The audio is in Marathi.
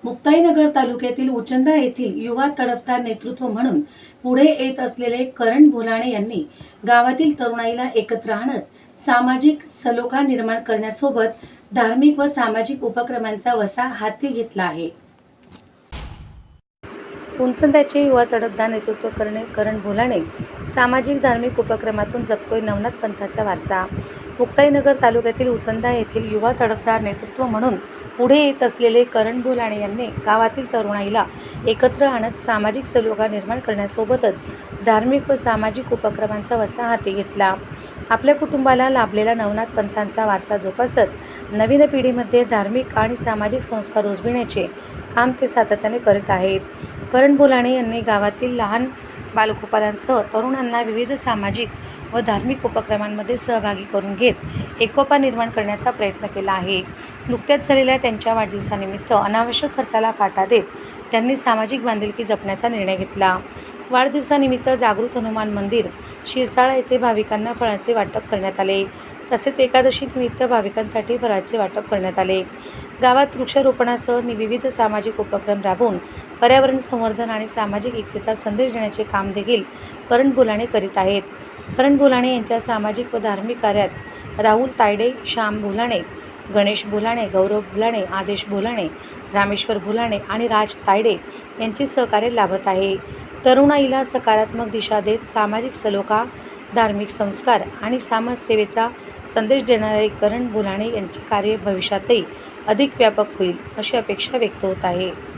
मुक्ताईनगर तालुक्यातील उचंदा येथील युवा तडफदार नेतृत्व म्हणून पुढे येत असलेले करण भोलाणे यांनी गावातील तरुणाईला एकत्र आणत सामाजिक सलोखा निर्माण करण्यासोबत धार्मिक व सामाजिक उपक्रमांचा वसा हाती घेतला आहे। उचंदाचे युवा तडफदार नेतृत्व करणे करण भोलाणे सामाजिक धार्मिक उपक्रमातून जपतोय नवनाथ पंथाचा वारसा। मुक्ताईनगर तालुक्यातील उचंदा येथील युवा तडफदार नेतृत्व म्हणून पुढे येत असलेले करण भोलाणे यांनी गावातील तरुणाईला एकत्र आणत सामाजिक सलोखा निर्माण करण्यासोबतच धार्मिक व सामाजिक उपक्रमांचा वसा हाती घेतला। आपल्या कुटुंबाला लाभलेला नवनाथ पंथांचा वारसा जोपासत नवीन पिढीमध्ये धार्मिक आणि सामाजिक संस्कार रुजविण्याचे काम ते सातत्याने करत आहेत। करण भोलाणे यांनी गावातील लहान बालगोपालांसह तरुणांना विविध सामाजिक व धार्मिक उपक्रमांमध्ये सहभागी करून घेत एकोपा निर्माण करण्याचा प्रयत्न केला आहे। नुकत्याच झालेल्या त्यांच्या वाढदिवसानिमित्त अनावश्यक खर्चाला फाटा देत त्यांनी सामाजिक बांधिलकी जपण्याचा निर्णय घेतला। वाढदिवसानिमित्त जागृत हनुमान मंदिर शिरसाळा येथे भाविकांना फळांचे वाटप करण्यात आले। तसेच एकादशी निमित्त भाविकांसाठी फळांचे वाटप करण्यात आले। गावात वृक्षारोपणासह विविध सामाजिक उपक्रम राबवून पर्यावरण संवर्धन आणि सामाजिक एकतेचा संदेश देण्याचे काम देखील करण भोलाणे करीत आहेत। करण भोलाणे यांच्या सामाजिक व धार्मिक कार्यात राहुल तायडे, श्याम भोलाणे, गणेश भोलाणे, गौरव भोलाणे, आदेश भोलाणे, रामेश्वर भोलाणे आणि राज तायडे यांचे सहकार्य लाभत आहे। तरुणाईला सकारात्मक दिशा देत सामाजिक सलोखा, धार्मिक संस्कार आणि समाजसेवेचा संदेश देणारे करण भोलाणे यांचे कार्य भविष्यातही अधिक व्यापक होईल अशी अपेक्षा व्यक्त होत आहे।